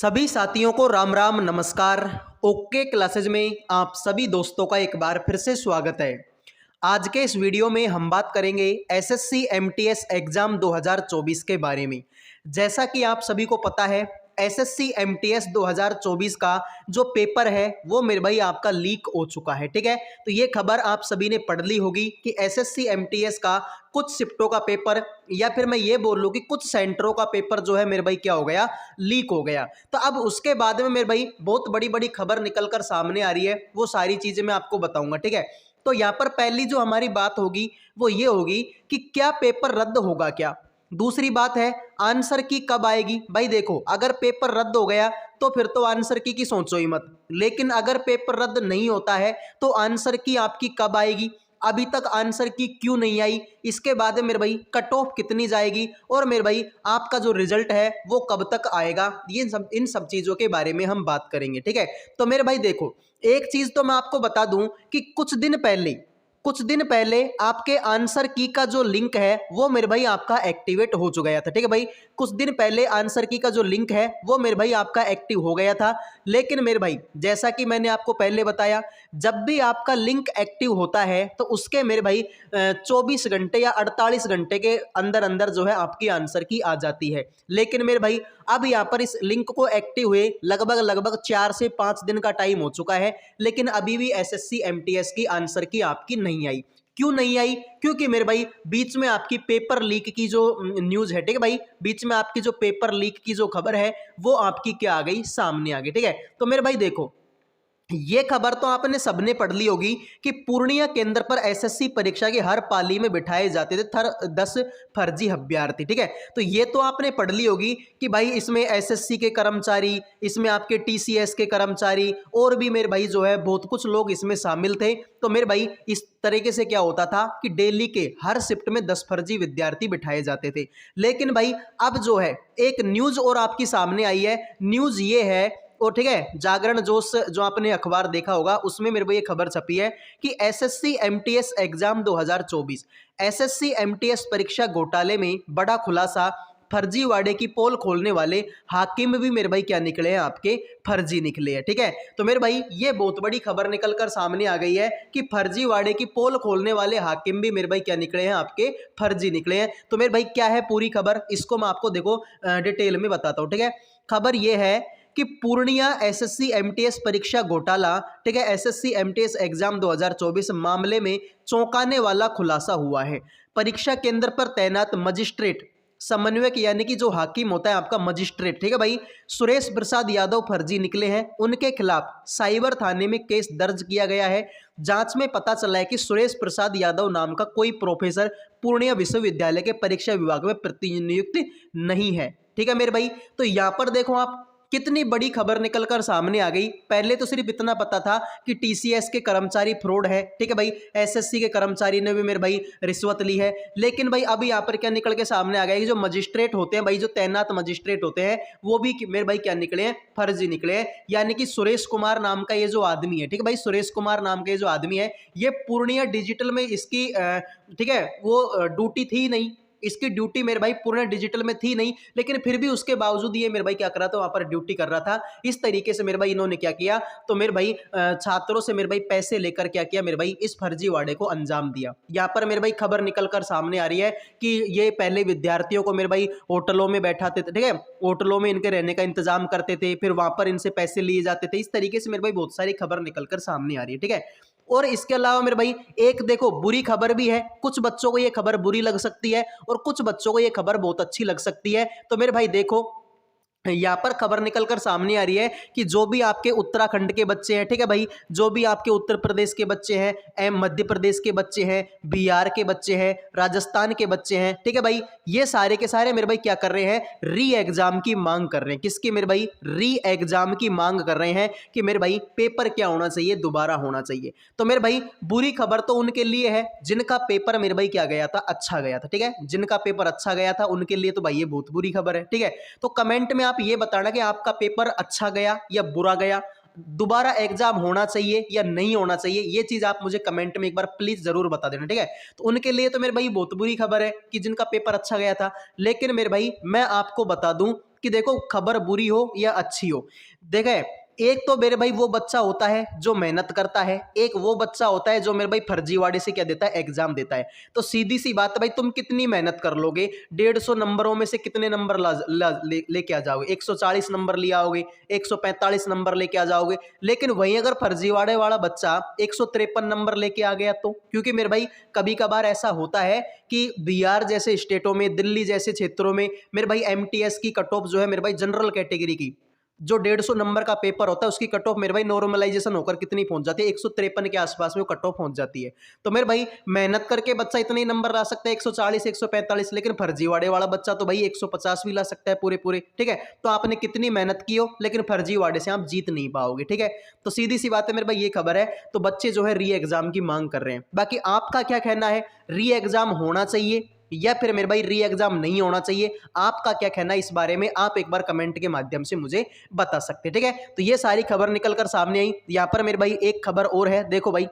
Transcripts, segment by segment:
सभी साथियों को राम राम नमस्कार। ओके क्लासेज में आप सभी दोस्तों का एक बार फिर से स्वागत है। आज के इस वीडियो में हम बात करेंगे एसएससी एमटीएस एग्जाम 2024 के बारे में। जैसा कि आप सभी को पता है, एसएससी एमटीएस 2024 का जो पेपर है वो मेरे भाई आपका लीक हो चुका है। ठीक है, तो ये खबर आप सभी ने पढ़ ली होगी कि एसएससी एमटीएस का कुछ शिफ्टों का पेपर, या फिर मैं ये बोल लूँ कि कुछ सेंटरों का पेपर जो है मेरे भाई क्या हो गया, लीक हो गया। तो अब उसके बाद में मेरे भाई बहुत बड़ी बड़ी खबर निकल कर सामने आ रही है, वो सारी चीजें मैं आपको बताऊंगा। ठीक है, तो यहाँ पर पहली जो हमारी बात होगी वो ये होगी कि क्या पेपर रद्द होगा क्या। दूसरी बात है आंसर की कब आएगी। भाई देखो, अगर पेपर रद्द हो गया तो फिर तो आंसर की सोचो ही मत, लेकिन अगर पेपर रद्द नहीं होता है तो आंसर की आपकी कब आएगी। अभी तक आंसर की क्यों नहीं आई, इसके बाद मेरे भाई कट ऑफ कितनी जाएगी, और मेरे भाई आपका जो रिजल्ट है वो कब तक आएगा, ये सब इन सब चीजों के बारे में हम बात करेंगे। ठीक है, तो मेरे भाई देखो, एक चीज तो मैं आपको बता दूं कि कुछ दिन पहले आपके आंसर की का जो लिंक है वो मेरे भाई आपका एक्टिवेट हो चुका था। ठीक है भाई, कुछ दिन पहले आंसर की का जो लिंक है वो मेरे भाई आपका एक्टिव हो गया था। लेकिन मेरे भाई जैसा कि मैंने आपको पहले बताया, जब भी आपका लिंक एक्टिव होता है तो उसके मेरे भाई 24 घंटे या 48 घंटे के अंदर अंदर जो है आपकी आंसर की आ जाती है। लेकिन मेरे भाई अब यहाँ पर इस लिंक को एक्टिव हुए लगभग 4 से 5 दिन का टाइम हो चुका है, लेकिन अभी भी एसएससी एमटीएस की आंसर की आपकी नहीं आई। क्यों नहीं आई? क्योंकि मेरे भाई बीच में आपकी पेपर लीक की जो न्यूज है, ठीक है भाई, बीच में आपकी जो पेपर लीक की जो खबर है वो आपकी क्या आ गई, सामने आ गई। ठीक है, तो मेरे भाई देखो, ये खबर तो आपने सबने पढ़ ली होगी कि पूर्णिया केंद्र पर एसएससी परीक्षा की हर पाली में बिठाए जाते थे 10 फर्जी अभ्यर्थी। ठीक है, तो ये तो आपने पढ़ ली होगी कि भाई इसमें एसएससी के कर्मचारी, इसमें आपके टीसीएस के कर्मचारी, और भी मेरे भाई जो है बहुत कुछ लोग इसमें शामिल थे। तो मेरे भाई इस तरीके से क्या होता था कि डेली के हर शिफ्ट में 10 फर्जी विद्यार्थी बिठाए जाते थे। लेकिन भाई अब जो है एक न्यूज और आपकी सामने आई है। न्यूज ये है, और ठीक है, जागरण जोश जो आपने अखबार देखा होगा उसमें मेरे को ये खबर छपी है कि SSC MTS exam 2024 SSC MTS परीक्षा घोटाले में बड़ा खुलासा, फर्जीवाड़े की पोल खोलने वाले हाकिम भी मेरे भाई क्या निकले हैं, आपके फर्जी निकले हैं। ठीक है, तो मेरे भाई ये बहुत बड़ी खबर निकल कर सामने आ गई है कि फर्जीवाड़े की पोल खोलने वाले हाकिम भी मेरे भाई क्या निकले हैं, आपके फर्जी निकले हैं। तो मेरे भाई क्या है पूरी खबर, इसको मैं आपको देखो डिटेल में बताता हूँ। ठीक है, खबर ये है कि पूर्णिया एसएससी एमटीएस परीक्षा घोटाला, ठीक है, एसएससी एमटीएस एग्जाम 2024 मामले में चौंकाने वाला खुलासा हुआ है। परीक्षा केंद्र पर तैनात मजिस्ट्रेट समन्वयक, यानी कि जो हाकिम होता है आपका मजिस्ट्रेट, ठीक है भाई, सुरेश प्रसाद यादव फर्जी निकले हैं। उनके खिलाफ साइबर थाने में केस दर्ज किया गया है। जांच में पता चला है कि सुरेश प्रसाद यादव नाम का कोई प्रोफेसर पूर्णिया विश्वविद्यालय के परीक्षा विभाग में प्रतिनियुक्त नहीं है। ठीक है मेरे भाई, तो यहां पर देखो आप, कितनी बड़ी खबर निकलकर सामने आ गई। पहले तो सिर्फ इतना पता था कि टीसीएस के कर्मचारी फ्रॉड है, ठीक है भाई, एसएससी के कर्मचारी ने भी मेरे भाई रिश्वत ली है। लेकिन भाई अब यहाँ पर क्या निकल के सामने आ गया कि जो मजिस्ट्रेट होते हैं भाई, जो तैनात मजिस्ट्रेट होते हैं वो भी मेरे भाई क्या निकले हैं, फर्जी निकले हैं। यानी कि सुरेश कुमार नाम का ये जो आदमी है, ठीक है भाई, सुरेश कुमार नाम का ये जो आदमी है, ये पूर्णिया डिजिटल में इसकी ठीक है वो ड्यूटी थी नहीं, इसकी ड्यूटी मेरे भाई पूर्ण डिजिटल में थी नहीं, लेकिन फिर भी उसके बावजूद ये मेरे भाई क्या कर रहा था, वहां पर ड्यूटी कर रहा था। इस तरीके से मेरे भाई इन्होंने क्या किया, तो मेरे भाई छात्रों से मेरे भाई पैसे लेकर क्या किया, मेरे भाई इस फर्जीवाड़े को अंजाम दिया। यहाँ पर मेरे भाई खबर निकल कर सामने आ रही है कि ये पहले विद्यार्थियों को मेरे भाई होटलों में बैठाते थे, ठीक है, होटलों में इनके रहने का इंतजाम करते थे, फिर वहां पर इनसे पैसे लिए जाते थे। इस तरीके से मेरे भाई बहुत सारी खबर निकल कर सामने आ रही है। ठीक है, और इसके अलावा मेरे भाई एक देखो बुरी खबर भी है। कुछ बच्चों को ये खबर बुरी लग सकती है और कुछ बच्चों को ये खबर बहुत अच्छी लग सकती है। तो मेरे भाई देखो, यहाँ पर खबर निकलकर सामने आ रही है कि जो भी आपके उत्तराखंड के बच्चे हैं, ठीक है भाई, जो भी आपके उत्तर प्रदेश के बच्चे हैं, मध्य प्रदेश के बच्चे हैं, बिहार के बच्चे हैं, राजस्थान के बच्चे हैं, ठीक है भाई, ये सारे के सारे मेरे भाई क्या कर रहे हैं, री एग्जाम की मांग कर रहे हैं। किसकी मेरे भाई, री एग्जाम की मांग कर रहे हैं कि मेरे भाई पेपर क्या होना चाहिए, दोबारा होना चाहिए। तो मेरे भाई बुरी खबर तो उनके लिए है जिनका पेपर मेरे भाई क्या गया था, अच्छा गया था। ठीक है, जिनका पेपर अच्छा गया था उनके लिए तो भाई ये बहुत बुरी खबर है। ठीक है, तो कमेंट में आप ये बताना कि आपका पेपर अच्छा गया या बुरा गया, दोबारा एग्जाम होना चाहिए या नहीं होना चाहिए, ये चीज आप मुझे कमेंट में एक बार प्लीज जरूर बता देना। ठीक है, तो उनके लिए तो मेरे भाई बहुत बुरी खबर है कि जिनका पेपर अच्छा गया था। लेकिन मेरे भाई मैं आपको बता दूं कि देखो खबर बुरी हो या अच्छी हो, देखे एक तो मेरे भाई वो बच्चा होता है जो मेहनत करता है, एक वो बच्चा होता है जो मेरे भाई फर्जीवाड़े से क्या देता है, एग्जाम देता है। तो सीधी सी बात है भाई, तुम कितनी मेहनत कर लोगे, 150 नंबरों में से कितने नंबर लेके आ जाओगे, 140 नंबर ले आओगे, 145 नंबर लेके आ जाओगे। लेकिन वहीं अगर फर्जीवाड़े वाला बच्चा 153 नंबर लेके आ गया तो, क्योंकि मेरे भाई कभी कभार ऐसा होता है कि बिहार जैसे स्टेटों में, दिल्ली जैसे क्षेत्रों में मेरे भाई एमटीएस की कट ऑफ जो है मेरे भाई जनरल कैटेगरी की, जो 150 नंबर का पेपर होता है उसकी कट ऑफ मेरे भाई नॉर्मलाइजेशन होकर कितनी पहुंच जाती है, 153 के आसपास में वो कट ऑफ पहुंच जाती है। तो मेरे भाई मेहनत करके बच्चा इतने ही नंबर ला सकता है, 140 145, लेकिन फर्जीवाड़े वाला बच्चा तो भाई 150 भी ला सकता है पूरे पूरे। ठीक है, तो आपने कितनी मेहनत की हो लेकिन फर्जीवाड़े से आप जीत नहीं पाओगे। ठीक है, तो सीधी सी बात है मेरे भाई, ये खबर है। तो बच्चे जो है री एग्जाम की मांग कर रहे हैं। बाकी आपका क्या कहना है, री एग्जाम होना चाहिए या फिर मेरे भाई री एग्जाम नहीं होना चाहिए, आपका क्या कहना है इस बारे में, आप एक बार कमेंट के माध्यम से मुझे बता सकते हैं। ठीक है, तो ये सारी खबर निकलकर सामने आई। यहां पर मेरे भाई एक खबर और है, देखो भाई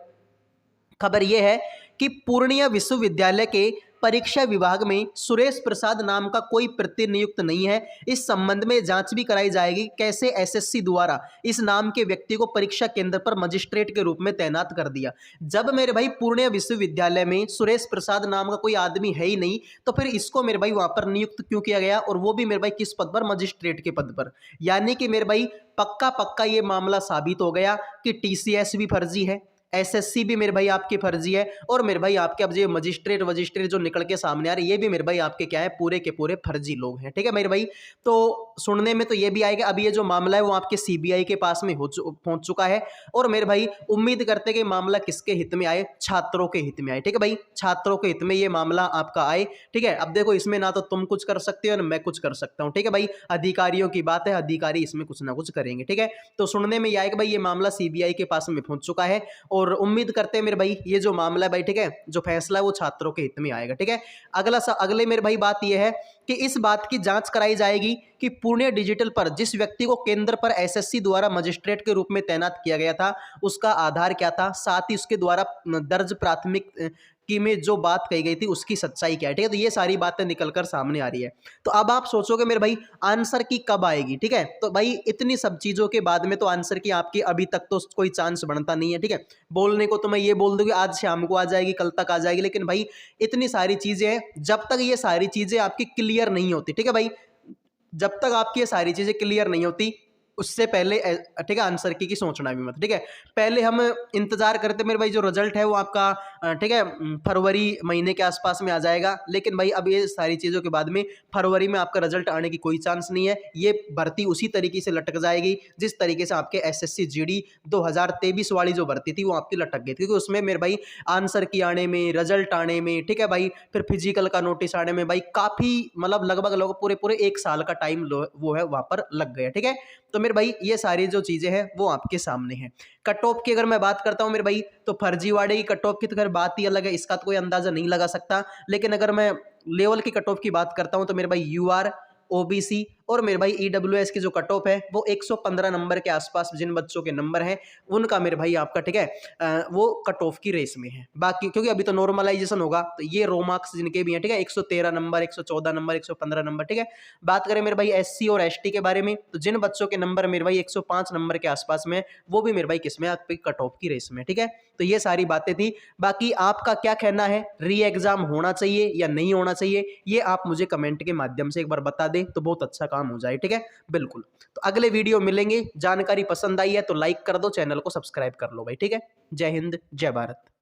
खबर यह है कि पूर्णिया विश्वविद्यालय के परीक्षा विभाग में सुरेश प्रसाद नाम का कोई प्रतिनियुक्त नहीं है। इस संबंध में जांच भी कराई जाएगी कैसे एसएससी द्वारा इस नाम के व्यक्ति को परीक्षा केंद्र पर मजिस्ट्रेट के रूप में तैनात कर दिया। जब मेरे भाई पूर्णिया विश्वविद्यालय में सुरेश प्रसाद नाम का कोई आदमी है ही नहीं, तो फिर इसको मेरे भाई वहां पर नियुक्त क्यों किया गया, और वो भी मेरे भाई किस पद पर, मजिस्ट्रेट के पद पर। यानी कि मेरे भाई पक्का पक्का ये मामला साबित हो गया कि टीसीएस भी फर्जी है, एसएससी भी मेरे भाई आपकी फर्जी है, और मेरे भाई आपके अब ये मजिस्ट्रेट वजिस्ट्रेट जो निकल के सामने आ रहे, ये भी मेरे भाई आपके क्या है, पूरे के पूरे फर्जी लोग हैं। ठीक है मेरे भाई, तो सुनने में तो ये भी आएगा, अब ये जो मामला है वो आपके सीबीआई के पास में पहुंच चुका है। और मेरे भाई उम्मीद करते हैं कि मामला किसके हित में आए, छात्रों के हित में आए। ठीक है भाई, छात्रों के हित में ये मामला आपका आए। ठीक है, अब देखो इसमें ना तो तुम कुछ कर सकते हो ना मैं कुछ कर सकता हूँ। ठीक है भाई, अधिकारियों की बात है, अधिकारी इसमें कुछ ना कुछ करेंगे। ठीक है, तो सुनने में ये आएगा भाई ये मामला सीबीआई के पास में पहुंच चुका है, और उम्मीद करते हैं मेरे भाई ये जो मामला है भाई, ठीक है, जो फैसला है वो छात्रों के हित में आएगा। ठीक है, अगले मेरे भाई बात ये है कि इस बात की जांच कराई जाएगी कि पुणे डिजिटल पर जिस व्यक्ति को केंद्र पर एसएससी द्वारा मजिस्ट्रेट के रूप में तैनात किया गया था उसका आधार क्या था, साथ ही उसके द्वारा दर्ज प्राथमिक की में जो बात कही गई थी उसकी सच्चाई क्या है। ठीक है, तो ये सारी बातें निकलकर सामने आ रही है। तो अब आप सोचोगे मेरे भाई आंसर की कब आएगी। ठीक है, तो भाई इतनी सब चीजों के बाद में तो आंसर की आपकी अभी तक तो कोई चांस बनता नहीं है। ठीक है, बोलने को तो मैं ये बोल दूंगी आज शाम को आ जाएगी, कल तक आ जाएगी, लेकिन भाई इतनी सारी चीजें हैं, जब तक ये सारी चीजें आपकी क्लियर नहीं होती, ठीक है भाई, जब तक आपकी ये सारी चीजें क्लियर नहीं होती उससे पहले ठीक है आंसर की सोचना भी मत। ठीक है, पहले हम इंतजार करते मेरे भाई, जो रिजल्ट है वो आपका ठीक है फरवरी महीने के आसपास में आ जाएगा, लेकिन भाई अब ये सारी चीज़ों के बाद में फरवरी में आपका रिजल्ट आने की कोई चांस नहीं है। ये भर्ती उसी तरीके से लटक जाएगी जिस तरीके से आपके एसएससी जीडी 2023 वाली जो भर्ती थी वो आपकी लटक गई थी, क्योंकि उसमें मेरे भाई आंसर की आने में, रिजल्ट आने में, ठीक है भाई, फिर फिजिकल का नोटिस आने में भाई काफ़ी मतलब लगभग पूरे पूरे 1 साल का टाइम वो है वहाँ पर लग गया। ठीक है, तो मेरे भाई ये सारी जो चीजें हैं वो आपके सामने हैं। कट ऑफ की अगर मैं बात करता हूं मेरे भाई, तो फर्जीवाड़े की कट ऑफ की तो खैर बात ही अलग है, इसका तो कोई अंदाजा नहीं लगा सकता। लेकिन अगर मैं लेवल की कट ऑफ की बात करता हूं तो मेरे भाई यूआर, ओबीसी और मेरे भाई ईडब्ल्यूएस की जो कट ऑफ है वो 115 नंबर के आसपास जिन बच्चों के नंबर हैं उनका मेरे भाई आपका ठीक है वो कट ऑफ की रेस में है। बाकी क्योंकि अभी तो नॉर्मलाइजेशन होगा तो ये रो मार्क्स जिनके भी हैं ठीक है 113 नंबर, 114 नंबर, 115 नंबर। ठीक है, बात करें मेरे भाई एससी और एसटी के बारे में, तो जिन बच्चों के नंबर मेरे भाई 105 नंबर के आसपास में वो भी मेरे भाई किसमें आपकी कट ऑफ की रेस में। ठीक है, तो ये सारी बातें थी। बाकी आपका क्या कहना है, री एग्जाम होना चाहिए या नहीं होना चाहिए, ये आप मुझे कमेंट के माध्यम से एक बार बता दें तो बहुत अच्छा काम हो जाए। ठीक है, बिल्कुल। तो अगले वीडियो मिलेंगे, जानकारी पसंद आई है तो लाइक कर दो, चैनल को सब्सक्राइब कर लो भाई। ठीक है, जय हिंद, जय भारत।